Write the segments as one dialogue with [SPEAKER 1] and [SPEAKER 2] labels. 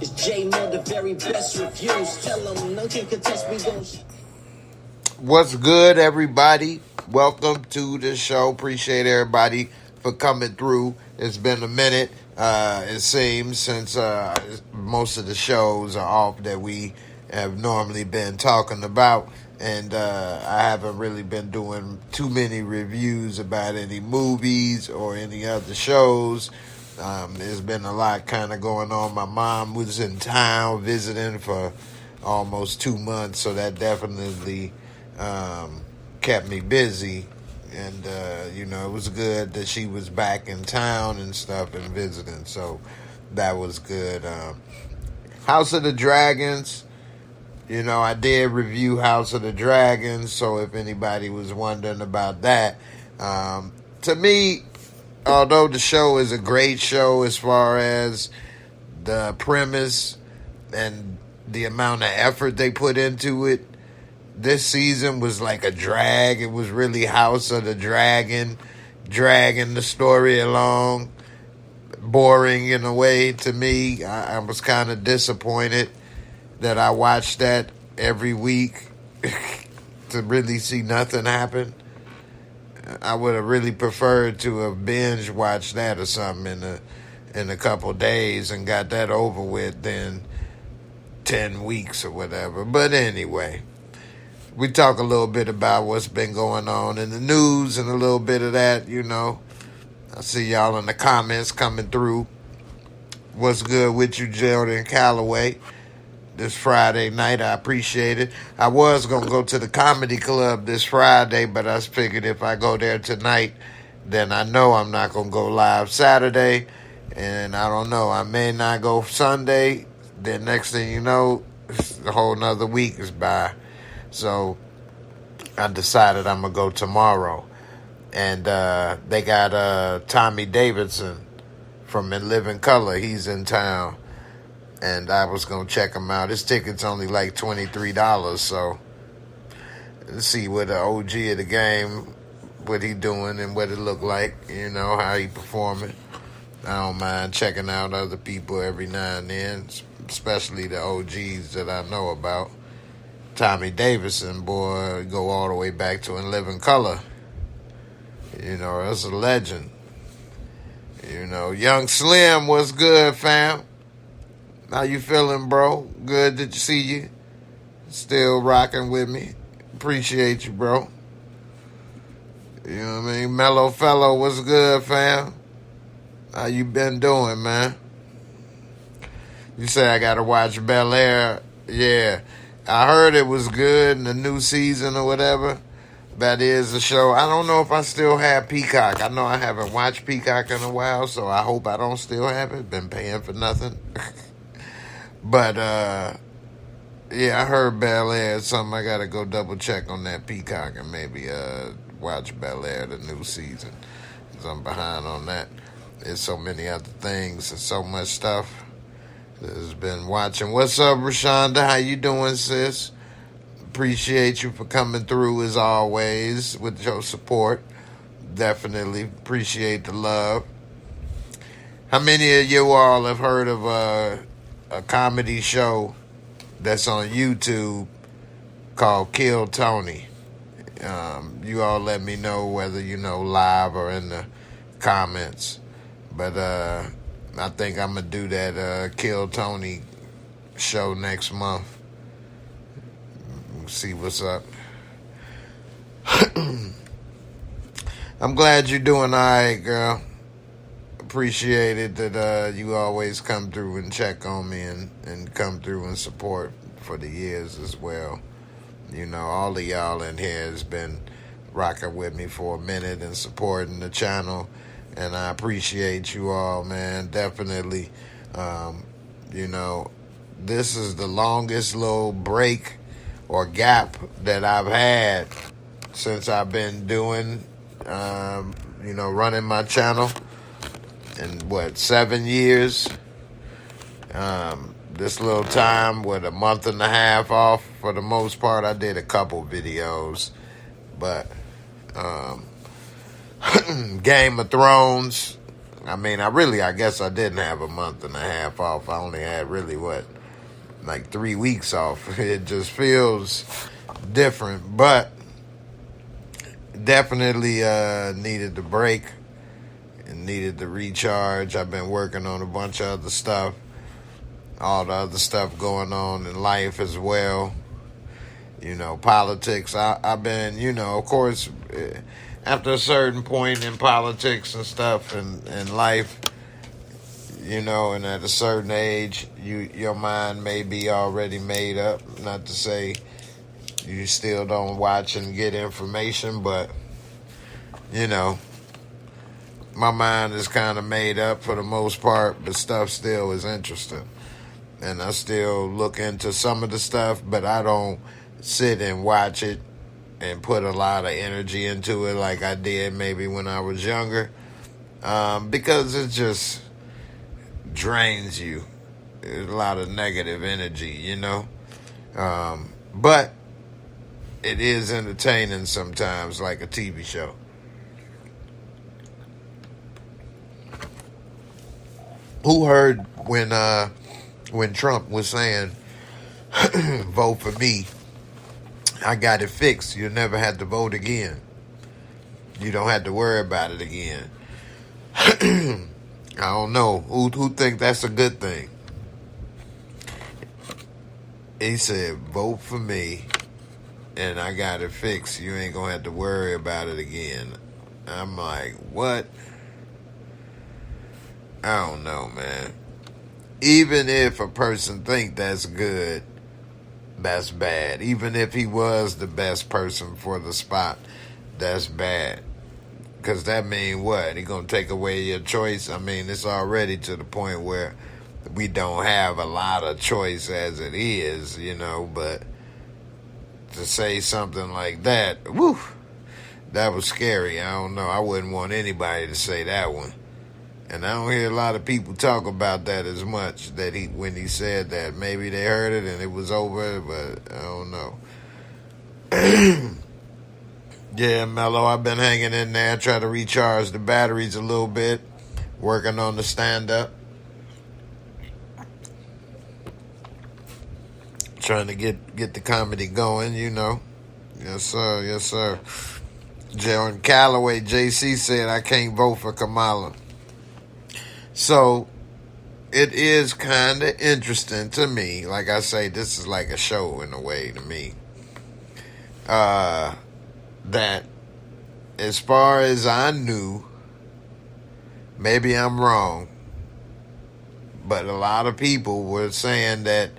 [SPEAKER 1] It's J-Moore, the very best reviews. Tell them, no can contest, we gon' What's good, everybody? Welcome to the show. Appreciate everybody for coming through. It's been a minute, it seems, since most of the shows are off that we have normally been talking about. And I haven't really been doing too many reviews about any movies or any other shows. There's been a lot kind of going on. My mom was in town visiting for almost 2 months, so that definitely kept me busy. And, it was good that she was back in town and stuff and visiting, so that was good. House of the Dragons. I did review House of the Dragons, so if anybody was wondering about that. To me, although the show is a great show as far as the premise and the amount of effort they put into it, this season was like a drag. It was really House of the Dragon, dragging the story along. Boring in a way to me. I was kind of disappointed that I watched that every week to really see nothing happen. I would have really preferred to have binge watched that or something in a couple days and got that over with than 10 weeks or whatever. But anyway, we talk a little bit about what's been going on in the news and a little bit of that, I see y'all in the comments coming through. What's good with you, Jordan Calloway? This Friday night, I appreciate it. I was going to go to the comedy club this Friday, but I figured if I go there tonight, then I know I'm not going to go live Saturday. And I don't know, I may not go Sunday. Then next thing you know, a whole nother week is by. So I decided I'm going to go tomorrow. And they got Tommy Davidson from In Living Color. He's in town. And I was going to check him out. His ticket's only like $23, so let's see what the OG of the game, what he doing and what it look like, how he performing. I don't mind checking out other people every now and then, especially the OGs that I know about. Tommy Davidson, boy, go all the way back to In Living Color. That's a legend. Young Slim, what's good, fam? How you feeling, bro? Good to see you. Still rocking with me. Appreciate you, bro. You know what I mean? Mellow Fellow, what's good, fam? How you been doing, man? You say I gotta watch Bel Air. Yeah. I heard it was good in the new season or whatever. That is the show. I don't know if I still have Peacock. I know I haven't watched Peacock in a while, so I hope I don't still have it. Been paying for nothing. But, yeah, I heard Bel Air is something. I got to go double check on that Peacock and maybe watch Bel Air, the new season. Because I'm behind on that. There's so many other things and so much stuff that's been watching. What's up, Rashonda? How you doing, sis? Appreciate you for coming through as always with your support. Definitely appreciate the love. How many of you all have heard of a comedy show that's on YouTube called Kill Tony? You all let me know whether live or in the comments. But I think I'm going to do that Kill Tony show next month. See what's up. I'm glad you're doing all right, girl. Appreciate it that you always come through and check on me and come through and support for the years as well. All of y'all in here has been rocking with me for a minute and supporting the channel, and I appreciate you all, man. Definitely. This is the longest little break or gap that I've had since I've been doing, running my channel. In 7 years, this little time with a month and a half off for the most part. I did a couple videos, but Game of Thrones, I mean, I guess I didn't have a month and a half off. I only had really, like 3 weeks off. It just feels different, but definitely needed the break and needed the recharge. I've been working on a bunch of other stuff, all the other stuff going on in life as well. Politics. I've been, of course, after a certain point in politics and stuff and life, and at a certain age, your mind may be already made up. Not to say you still don't watch and get information, but, my mind is kind of made up for the most part, but stuff still is interesting. And I still look into some of the stuff, but I don't sit and watch it and put a lot of energy into it like I did maybe when I was younger, because it just drains you. There's a lot of negative energy, but it is entertaining sometimes, like a TV show. Who heard when Trump was saying, vote for me, I got it fixed, you'll never have to vote again, you don't have to worry about it again? I don't know who think that's a good thing. He said, vote for me and I got it fixed, you ain't gonna have to worry about it again. I'm like, what? I don't know, man. Even if a person think that's good, that's bad. Even if he was the best person for the spot, that's bad. Because that mean what? He gonna take away your choice? I mean, it's already to the point where we don't have a lot of choice as it is, but to say something like that, woo, that was scary. I don't know. I wouldn't want anybody to say that one. And I don't hear a lot of people talk about that as much, that when he said that. Maybe they heard it and it was over, but I don't know. Yeah, Mello, I've been hanging in there, trying to recharge the batteries a little bit, working on the stand-up. Trying to get the comedy going, Yes, sir, yes, sir. Jaron Calloway, JC, said, I can't vote for Kamala. So, it is kind of interesting to me. Like I say, this is like a show in a way to me. That as far as I knew, maybe I'm wrong, but a lot of people were saying that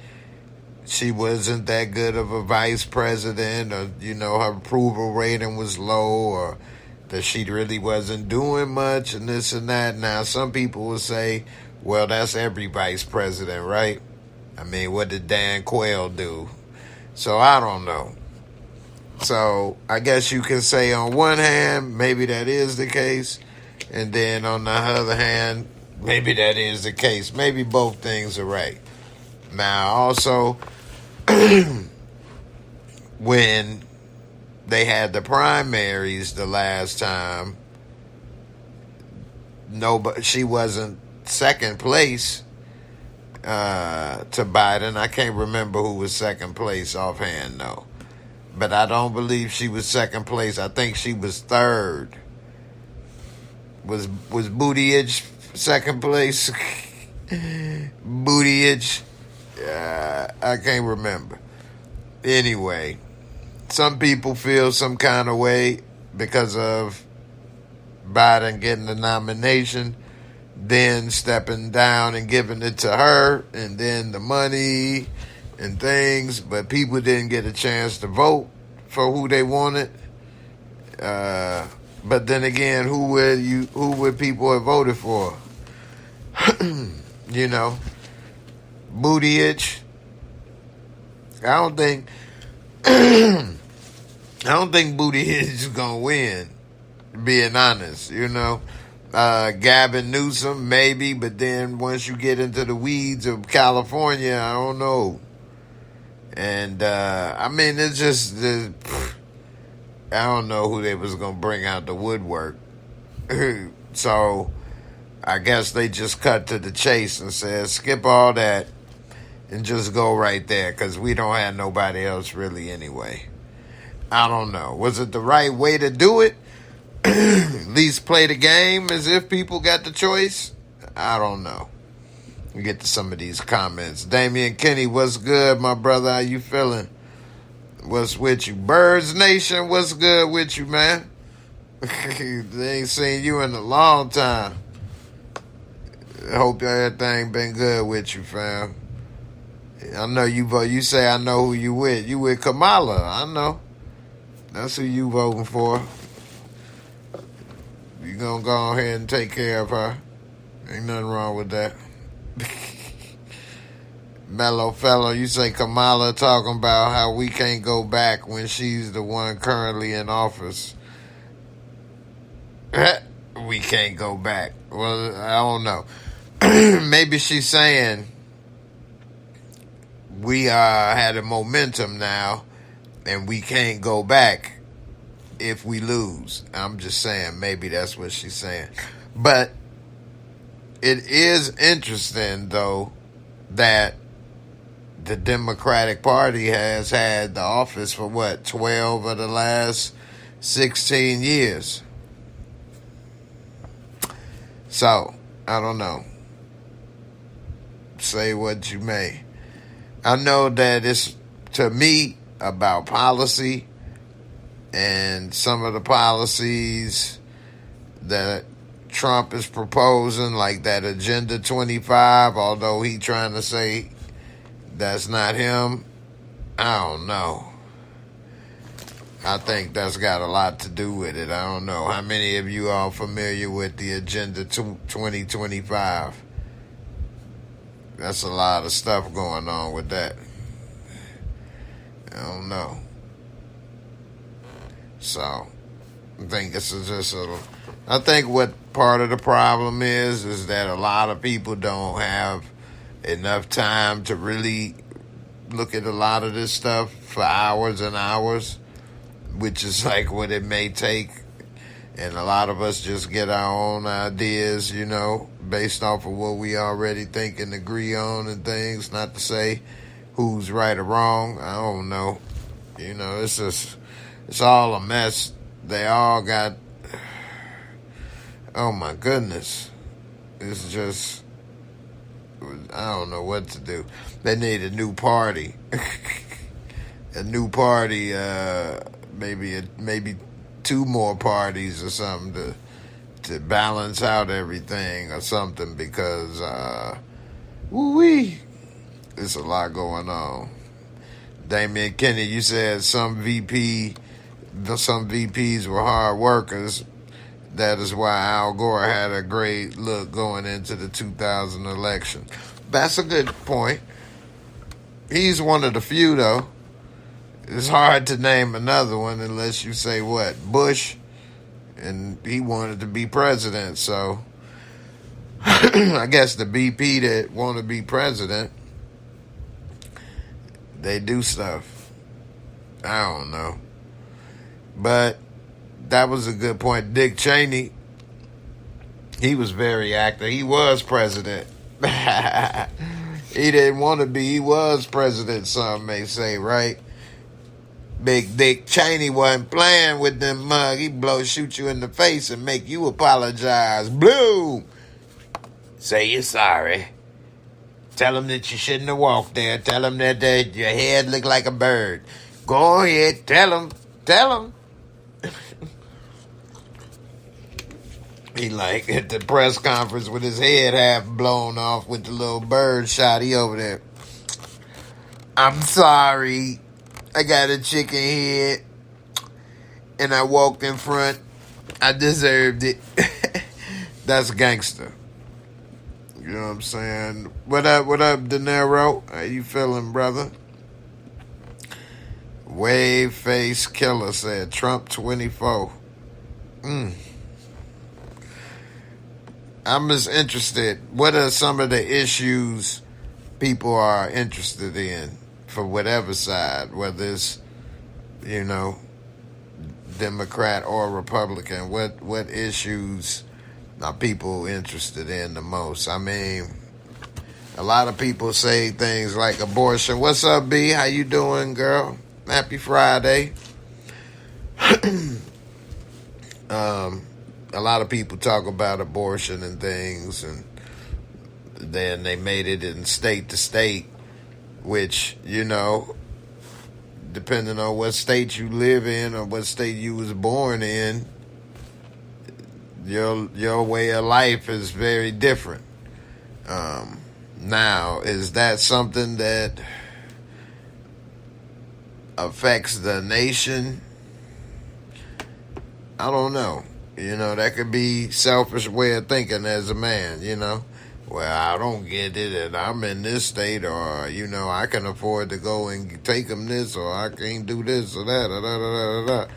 [SPEAKER 1] she wasn't that good of a vice president, or, her approval rating was low, or that she really wasn't doing much and this and that. Now, some people will say, well, that's every vice president, right? I mean, what did Dan Quayle do? So, I don't know. So, I guess you can say on one hand, maybe that is the case. And then on the other hand, maybe that is the case. Maybe both things are right. Now, also, when they had the primaries the last time, she wasn't second place to Biden. I can't remember who was second place offhand, though. But I don't believe she was second place. I think she was third. Was Buttigieg second place? Buttigieg? I can't remember. Anyway, some people feel some kind of way because of Biden getting the nomination, then stepping down and giving it to her, and then the money and things, but people didn't get a chance to vote for who they wanted. But then again, who would people have voted for? Buttigieg. I don't think Buttigieg is gonna win, being honest, Gavin Newsom, maybe, but then once you get into the weeds of California, I don't know. And, I mean, it's just, I don't know who they was going to bring out the woodwork. So, I guess they just cut to the chase and said, skip all that and just go right there because we don't have nobody else really anyway. I don't know. Was it the right way to do it? At least play the game as if people got the choice? I don't know. We get to some of these comments. Damian Kenny, what's good, my brother? How you feeling? What's with you? Birds Nation, what's good with you, man? They ain't seen you in a long time. I hope everything been good with you, fam. I know you vote. You say I know who you with. You with Kamala. I know. That's who you voting for. You gonna go ahead and take care of her. Ain't nothing wrong with that. Mellow fellow, you say Kamala talking about how we can't go back when she's the one currently in office. We can't go back. Well, I don't know. Maybe she's saying we had a momentum now and we can't go back if we lose. I'm just saying, maybe that's what she's saying. But it is interesting, though, that the Democratic Party has had the office for, 12 of the last 16 years. So, I don't know. Say what you may. I know that it's, to me, about policy and some of the policies that Trump is proposing, like that Agenda 25, although he trying to say that's not him. I don't know. I think that's got a lot to do with it. I don't know. How many of you are familiar with the Agenda 2025? That's a lot of stuff going on with that. I don't know. So, I think it's just I think what part of the problem is that a lot of people don't have enough time to really look at a lot of this stuff for hours and hours, which is like what it may take. And a lot of us just get our own ideas, based off of what we already think and agree on and things. Not to say who's right or wrong. I don't know. It's all a mess. They all got, oh my goodness. It's just, I don't know what to do. They need a new party. A new party, maybe two more parties or something to balance out everything or something, because it's a lot going on. Damian Kenny, you said some VPs were hard workers. That is why Al Gore had a great look going into the 2000 election. That's a good point. He's one of the few, though. It's hard to name another one unless you say what? Bush. And he wanted to be president, so I guess the BP that want to be president, they do stuff. I don't know. But that was a good point. Dick Cheney, he was very active. He was president. He didn't want to be. He was president, some may say, right? Big Dick Cheney wasn't playing with them mug. He shoot you in the face and make you apologize. Blue! Say you're sorry. Tell him that you shouldn't have walked there. Tell him that your head looked like a bird. Go ahead. Tell him. Tell him. He like at the press conference with his head half blown off with the little bird shot. He over there. I'm sorry. I got a chicken head and I walked in front. I deserved it. That's gangster. You know what I'm saying? What up, De Niro? How you feeling, brother? Wave Face Killer said Trump 24. I'm just interested. What are some of the issues people are interested in for whatever side, whether it's, Democrat or Republican? What issues are people interested in the most? I mean, a lot of people say things like abortion. What's up, B? How you doing, girl? Happy Friday. A lot of people talk about abortion and things, and then they made it in state to state, which, you know, depending on what state you live in or what state you was born in, your way of life is very different. Now, is that something that affects the nation? I don't know. You know, that could be selfish way of thinking as a man, you know. Well, I don't get it, and I'm in this state, or, you know, I can afford to go and take them this, or I can't do this or that, or da, da, da, da, da.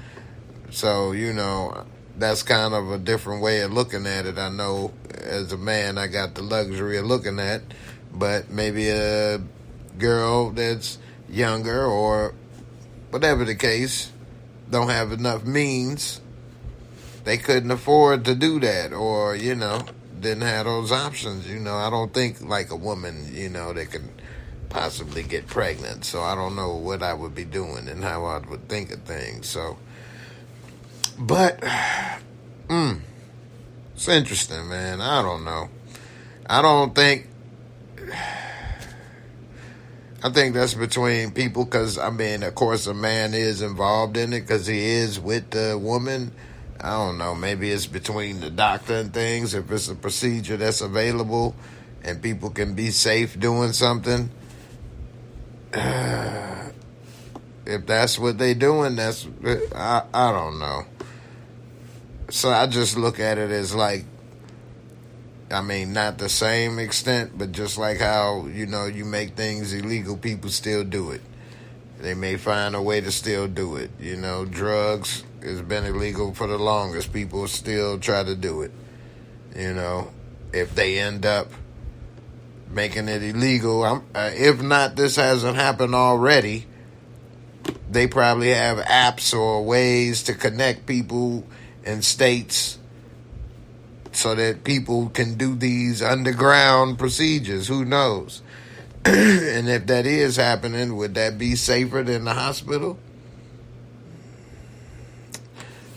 [SPEAKER 1] So, you know, that's kind of a different way of looking at it. I know as a man, I got the luxury of looking at, but maybe a girl that's younger or whatever the case, don't have enough means. They couldn't afford to do that, or, you know, didn't have those options. You know, I don't think like a woman, you know, that can possibly get pregnant. So I don't know what I would be doing and how I would think of things. So, but, it's interesting, man. I don't know. I think that's between people, because, I mean, of course, a man is involved in it because he is with the woman. I don't know, maybe it's between the doctor and things, if it's a procedure that's available and people can be safe doing something. If that's what they doing, I don't know. So I just look at it as like, I mean, not the same extent, but just like how, you know, you make things illegal, people still do it. They may find a way to still do it. You know, drugs has been illegal for the longest. People still try to do it. You know, if they end up making it illegal, if not, this hasn't happened already, they probably have apps or ways to connect people in states so that people can do these underground procedures. Who knows? And if that is happening, would that be safer than the hospital?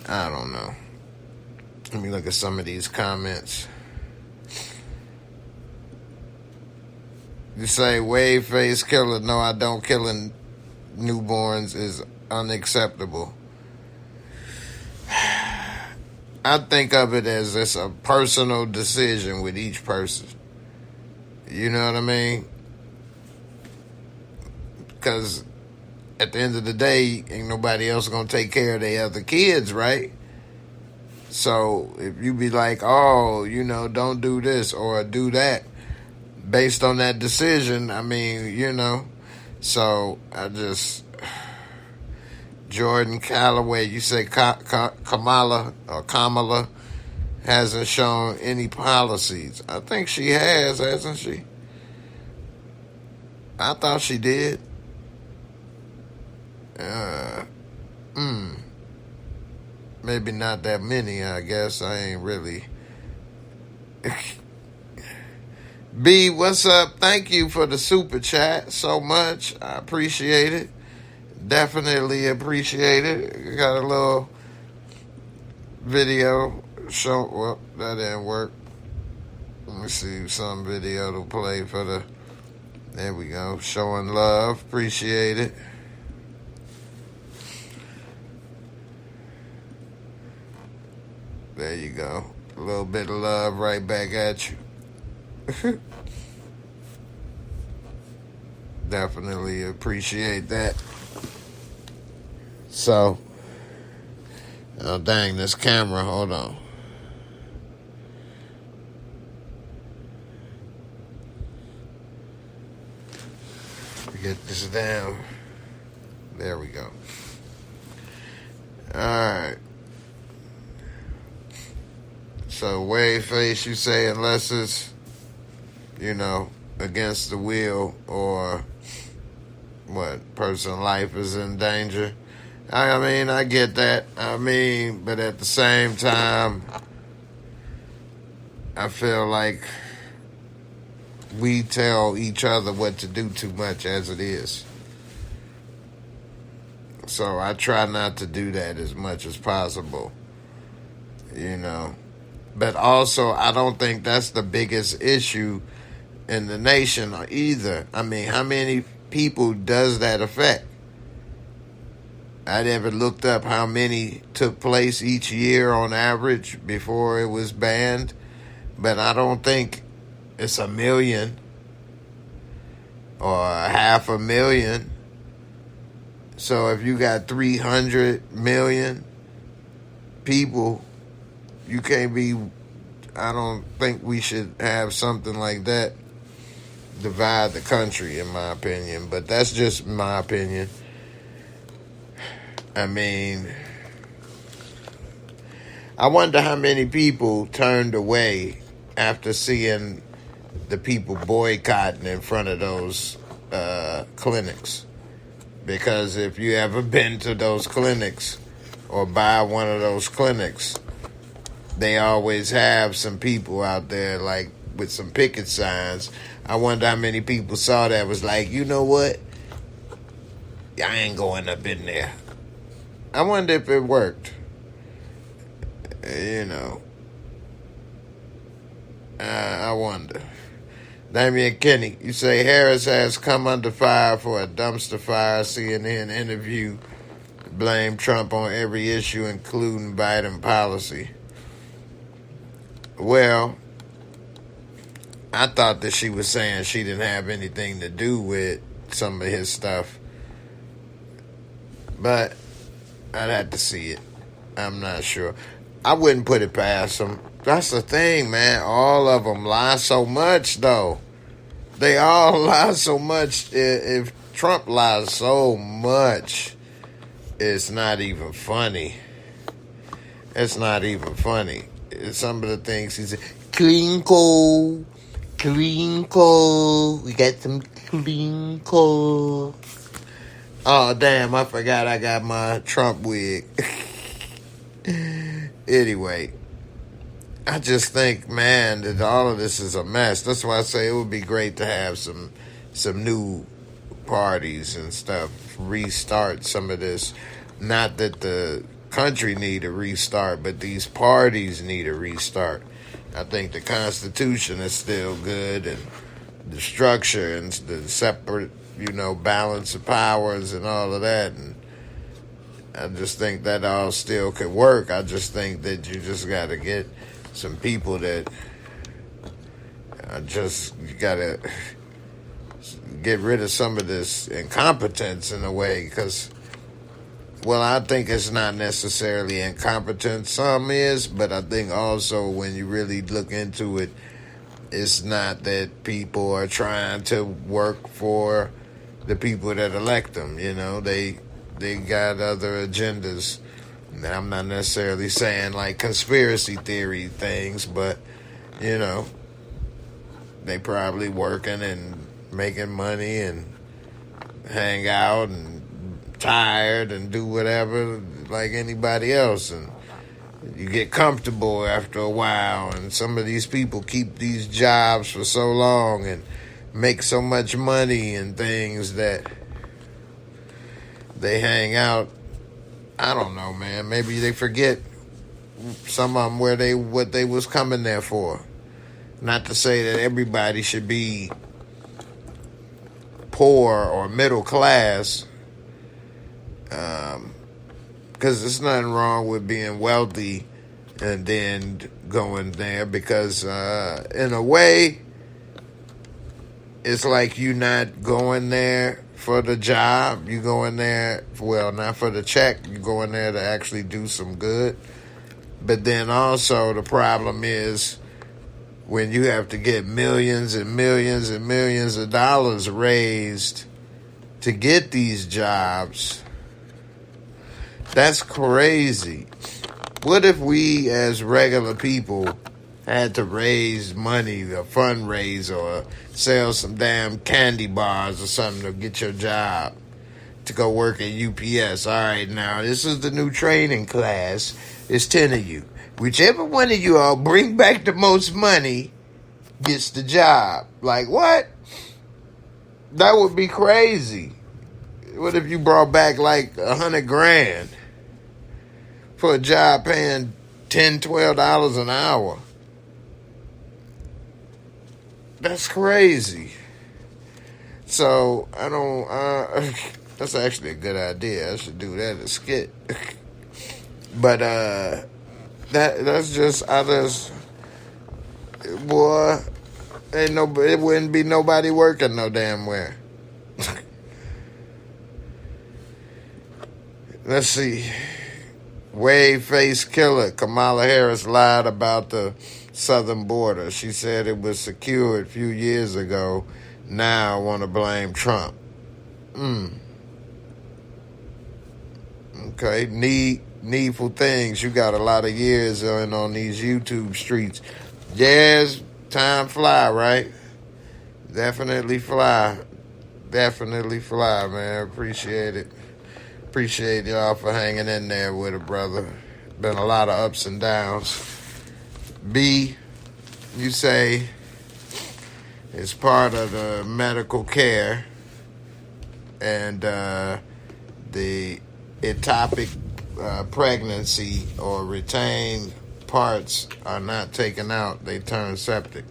[SPEAKER 1] I don't know. Let me look at some of these comments. You say, wave face killer. No, I don't. Killing newborns is unacceptable. I think of it as it's a personal decision with each person. You know what I mean? Because at the end of the day, ain't nobody else going to take care of their other kids, right? So if you be like, oh, you know, don't do this or do that, based on that decision, I mean, you know, so I just, Jordan Calloway, you say Kamala hasn't shown any policies. I think she has, hasn't she? I thought she did. Maybe not that many, I guess. I ain't really. B, what's up? Thank you for the super chat so much. I appreciate it. Definitely appreciate it. Got a little video show. Well, that didn't work. Let me see some video to play for the. There we go. Showing love. Appreciate it. There you go. A little bit of love right back at you. Definitely appreciate that. So, oh dang, this camera, hold on. Get this down. There we go. Alright. So, wave face, you say, unless it's, you know, against the will or what, person's life is in danger. I mean, I get that. I mean, but at the same time, I feel like we tell each other what to do too much as it is. So I try not to do that as much as possible, you know. But also, I don't think that's the biggest issue in the nation either. I mean, how many people does that affect? I never looked up how many took place each year on average before it was banned, but I don't think it's 1 million or 500,000. So if you got 300 million people, you can't be, I don't think we should have something like that divide the country, in my opinion. But that's just my opinion. I mean, I wonder how many people turned away after seeing the people boycotting in front of those clinics. Because if you ever been to those clinics or by one of those clinics, they always have some people out there like with some picket signs. I wonder how many people saw that was like, you know what? I ain't going up in there. I wonder if it worked. You know. I wonder. Damian Kenny, you say Harris has come under fire for a dumpster fire CNN interview. Blame Trump on every issue, including Biden policy. Well, I thought that she was saying she didn't have anything to do with some of his stuff. But I'd have to see it. I'm not sure. I wouldn't put it past them. That's the thing, man. All of them lie so much, though. They all lie so much. If Trump lies so much, it's not even funny. It's not even funny. Some of the things he said, clean coal. We got some clean coal. Oh, damn, I forgot I got my Trump wig. Anyway, I just think, man, that all of this is a mess. That's why I say it would be great to have some new parties and stuff, restart some of this. Not that the country need a restart, but these parties need a restart. I think the Constitution is still good, and the structure and the separate, balance of powers and all of that. And I just think that all still could work. I just think that you just got to get some people that you got to get rid of some of this incompetence in a way, because, well, I think it's not necessarily incompetence. Some is, but I think also when you really look into it, it's not that people are trying to work for the people that elect them. They got other agendas. And I'm not necessarily saying like conspiracy theory things, but they probably working and making money and hang out and tired and do whatever like anybody else, and you get comfortable after a while. And some of these people keep these jobs for so long and make so much money and things that they hang out. I don't know, man. Maybe they forget, some of them, what they was coming there for. Not to say that everybody should be poor or middle class, because there's nothing wrong with being wealthy and then going there, because in a way, it's like you're not going there for the job. You go in there, well, not for the check. You go in there to actually do some good. But then also the problem is when you have to get millions and millions and millions of dollars raised to get these jobs. That's crazy. What if we as regular people had to raise money, or fundraise, or sell some damn candy bars or something to get your job, to go work at UPS? All right, now, this is the new training class. It's 10 of you. Whichever one of you all bring back the most money gets the job. Like, what? That would be crazy. What if you brought back like $100,000 for a job paying $10, $12 an hour? That's crazy. So I don't. That's actually a good idea. I should do that as a skit. But that's just others. Boy, ain't no. It wouldn't be nobody working no damn where. Let's see. Wave face killer. Kamala Harris lied about the southern border. She said it was secured a few years ago. Now I want to blame Trump. Okay. Needful things. You got a lot of years on these YouTube streets. Yes, time fly, right? Definitely fly. Definitely fly, man. Appreciate it. Appreciate y'all for hanging in there with it, brother. Been a lot of ups and downs. B, you say it's part of the medical care, and the ectopic pregnancy or retained parts are not taken out. They turn septic.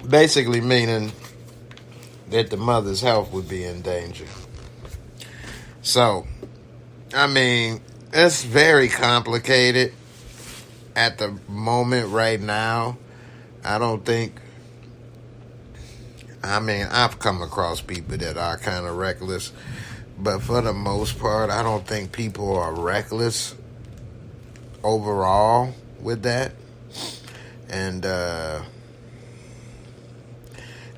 [SPEAKER 1] Basically meaning that the mother's health would be in danger. So, I mean, it's very complicated at the moment right now. I don't think, I mean, I've come across people that are kind of reckless, but for the most part, I don't think people are reckless overall with that. And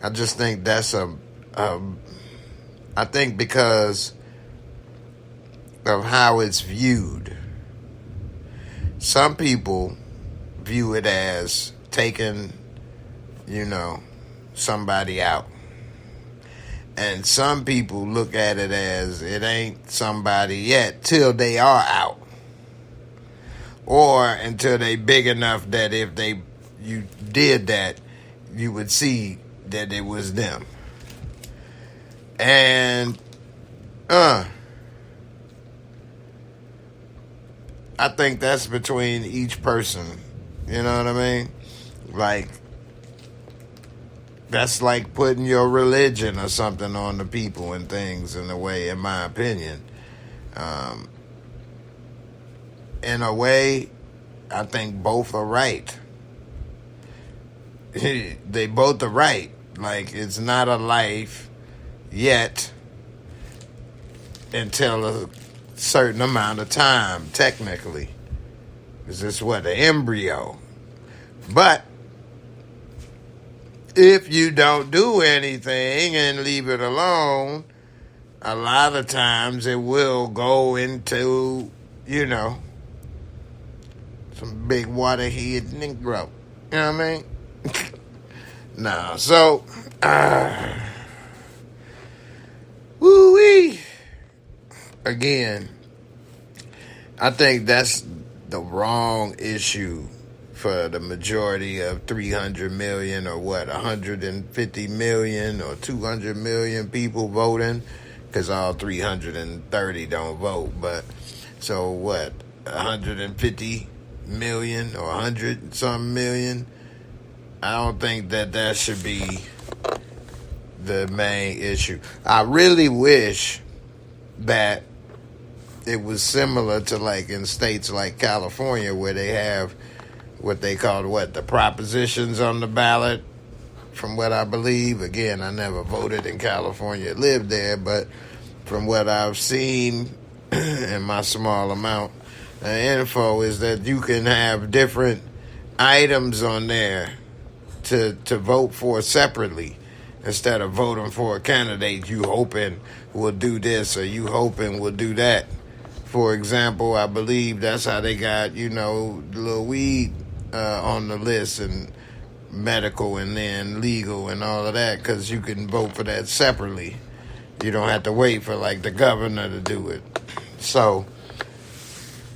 [SPEAKER 1] I just think that's I think because of how it's viewed. Some people view it as taking, somebody out. And some people look at it as it ain't somebody yet till they are out. Or until they big enough that if you did that, you would see that it was them. And I think that's between each person. You know what I mean? Like, that's like putting your religion or something on the people and things in a way, in my opinion. In a way, I think both are right. They both are right. Like, it's not a life yet until a certain amount of time, technically. Is this what, an embryo? But if you don't do anything and leave it alone, a lot of times it will go into, some big waterhead Negro. You know what I mean? No, so, woo-wee. Again, I think that's the wrong issue for the majority of 300 million or 150 million or 200 million people voting, because all 330 don't vote. But so 150 million or 100 some million? I don't think that should be the main issue. I really wish that it was similar to like in states like California, where they have what they call the propositions on the ballot. From what I believe, again, I never voted in California, lived there, but from what I've seen in my small amount of info, is that you can have different items on there to vote for separately, instead of voting for a candidate you hoping will do this or you hoping will do that. For example, I believe that's how they got, the little weed on the list, and medical and then legal and all of that, because you can vote for that separately. You don't have to wait for like the governor to do it. So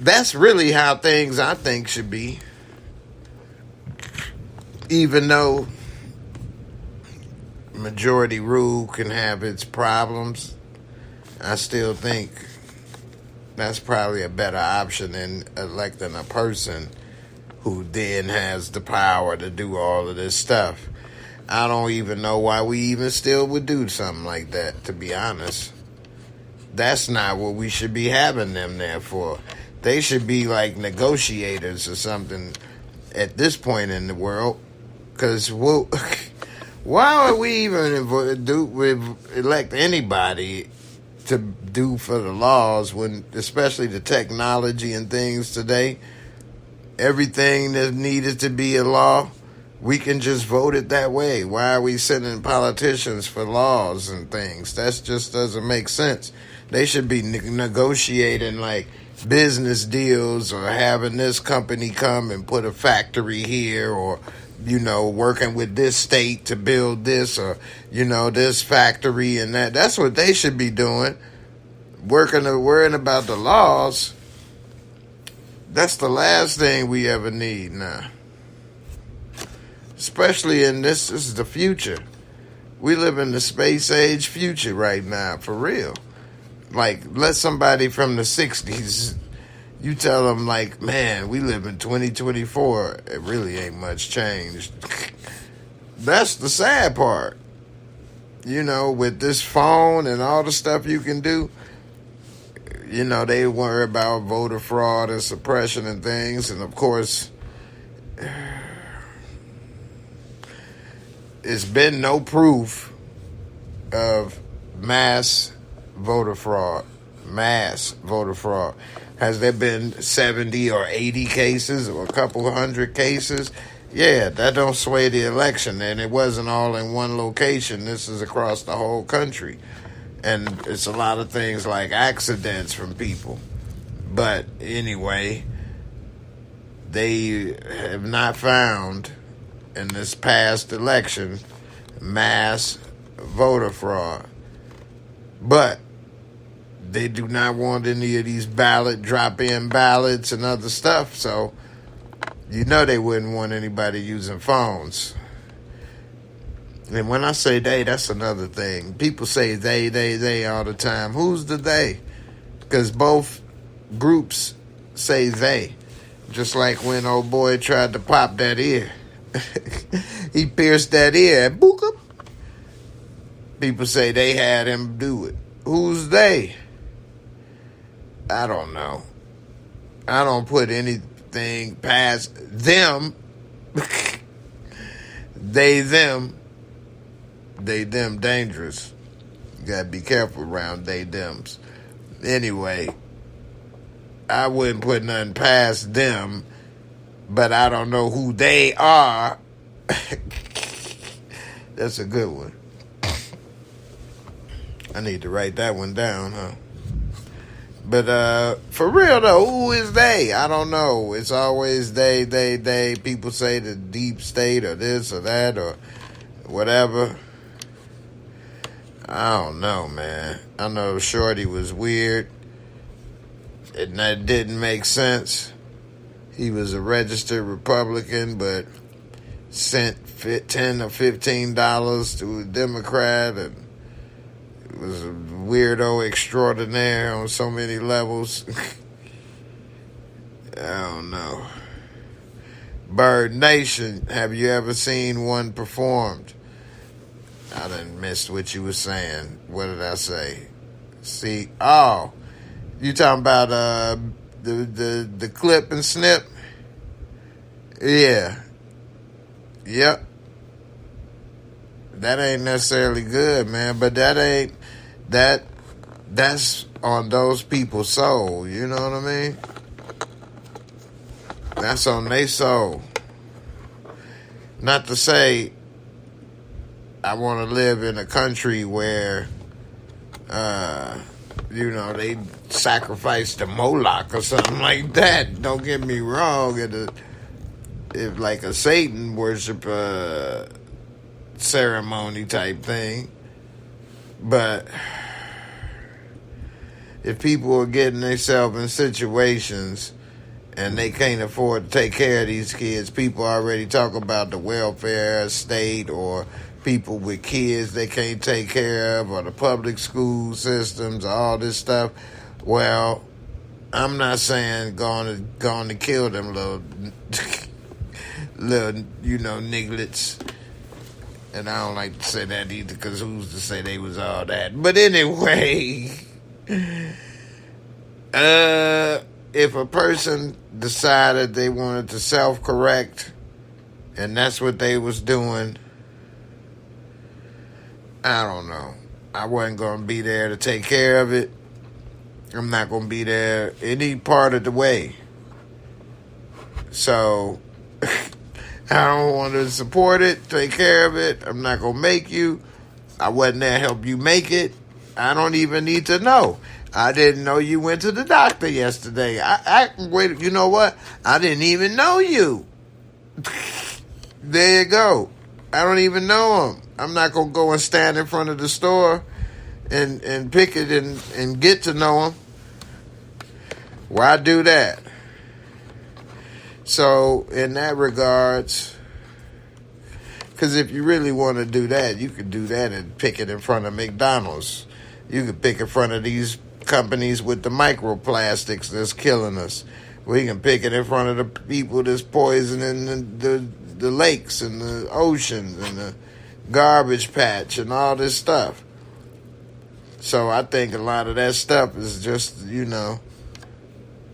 [SPEAKER 1] that's really how things I think should be. Even though majority rule can have its problems, I still think that's probably a better option than electing a person who then has the power to do all of this stuff. I don't even know why we even still would do something like that, to be honest. That's not what we should be having them there for. They should be like negotiators or something at this point in the world. Because why would we even elect anybody to do for the laws when, especially the technology and things today, everything that needed to be a law, we can just vote it that way. Why are we sending politicians for laws and things? That just doesn't make sense. They should be negotiating like business deals or having this company come and put a factory here or, you know, working with this state to build this or, you know, this factory and that. That's what they should be doing. Worrying about the laws. That's the last thing we ever need now. Especially in this is the future. We live in the space age future right now, for real. Like, let somebody from the 60s, you tell them, like, man, we live in 2024. It really ain't much changed. That's the sad part. You know, with this phone and all the stuff you can do, you know, they worry about voter fraud and suppression and things. And, of course, it's been no proof of mass voter fraud. Has there been 70 or 80 cases or a couple hundred cases? Yeah, that don't sway the election. And it wasn't all in one location. This is across the whole country. And it's a lot of things like accidents from people. But anyway, they have not found in this past election mass voter fraud. But they do not want any of these drop-in ballots and other stuff, so you know they wouldn't want anybody using phones. And when I say they, that's another thing. People say they all the time. Who's the they? Because both groups say they. Just like when old boy tried to pop that ear. He pierced that ear and book up. People say they had him do it. Who's they? I don't know. I don't put anything past them. Them dangerous. You gotta be careful around thems. Anyway, I wouldn't put nothing past them, but I don't know who they are. That's a good one. I need to write that one down, huh? But for real though, who is they? I don't know. It's always they. People say the deep state or this or that or whatever. I don't know, man. I know Shorty was weird. That didn't make sense. He was a registered Republican, but sent $10 or $15 to a Democrat, and it was a weirdo extraordinaire on so many levels. I don't know. Bird Nation, have you ever seen one performed? I done missed what you were saying. What did I say? See, oh, you talking about the clip and snip? Yeah. Yep. That ain't necessarily good, man, but that's on those people's soul, you know what I mean? That's on their soul. Not to say I want to live in a country where, they sacrifice to Moloch or something like that. Don't get me wrong. If like a Satan worship ceremony type thing. But if people are getting themselves in situations and they can't afford to take care of these kids, people already talk about the welfare state or people with kids they can't take care of or the public school systems, all this stuff. Well, I'm not saying going to kill them little nigglets. And I don't like to say that either, because who's to say they was all that? But anyway, if a person decided they wanted to self-correct and that's what they was doing, I don't know. I wasn't going to be there to take care of it. I'm not going to be there any part of the way. So I don't want to support it, take care of it. I'm not going to make you. I wasn't there to help you make it. I don't even need to know. I didn't know you went to the doctor yesterday. Wait, you know what? I didn't even know you. There you go. I don't even know him. I'm not going to go and stand in front of the store and pick it and get to know him. Why do that? So, in that regards, because if you really want to do that, you could do that and pick it in front of McDonald's. You could pick in front of these companies with the microplastics that's killing us. We can pick it in front of the people that's poisoning the lakes and the oceans and the garbage patch and all this stuff. So I think a lot of that stuff is just,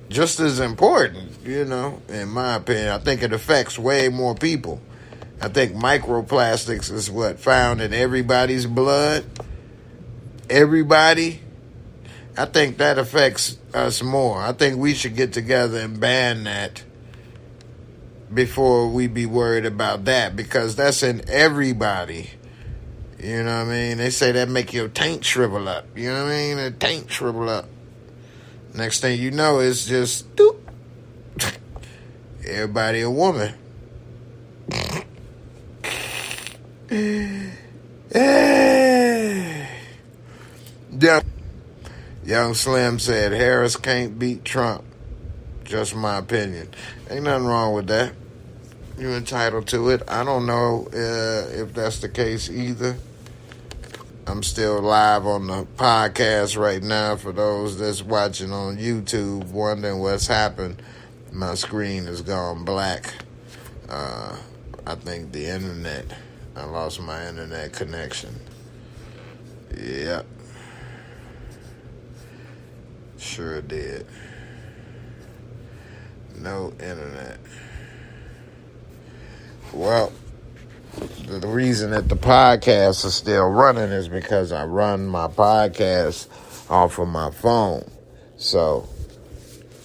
[SPEAKER 1] just as important, in my opinion. I think it affects way more people. I think microplastics is found in everybody's blood. Everybody. I think that affects us more. I think we should get together and ban that before we be worried about that, because that's in everybody. You know what I mean? They say that make your taint shrivel up. You know what I mean? The taint shrivel up. Next thing you know, it's just doop. Everybody a woman. Young Slim said Harris can't beat Trump. Just my opinion. Ain't nothing wrong with that. You're entitled to it. I don't know if that's the case either. I'm still live on the podcast right now. For those that's watching on YouTube, wondering what's happened, my screen has gone black. I think the internet. I lost my internet connection. Yep. Sure did. No internet. Well, the reason that the podcast is still running is because I run my podcast off of my phone. So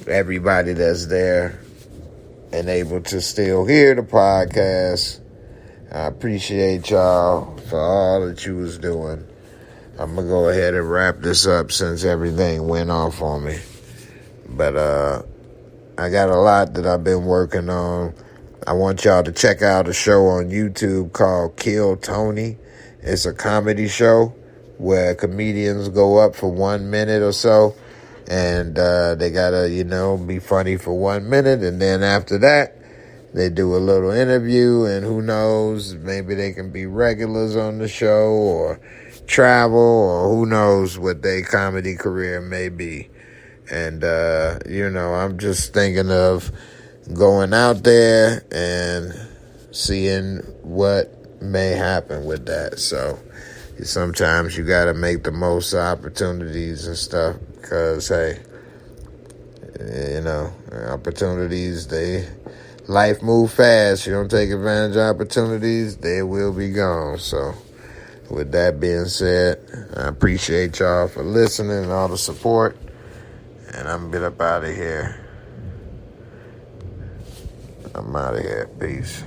[SPEAKER 1] everybody that's there and able to still hear the podcast, I appreciate y'all for all that you was doing. I'm going to go ahead and wrap this up since everything went off on me. But I got a lot that I've been working on. I want y'all to check out a show on YouTube called Kill Tony. It's a comedy show where comedians go up for 1 minute or so. And they got to, be funny for 1 minute. And then after that, they do a little interview. And who knows, maybe they can be regulars on the show or travel, or who knows what their comedy career may be. And, I'm just thinking of going out there and seeing what may happen with that. So sometimes you got to make the most of opportunities and stuff, because, hey, opportunities, life move fast. You don't take advantage of opportunities, they will be gone. So with that being said, I appreciate y'all for listening and all the support. And I'm get up out of here. I'm out of here. Peace.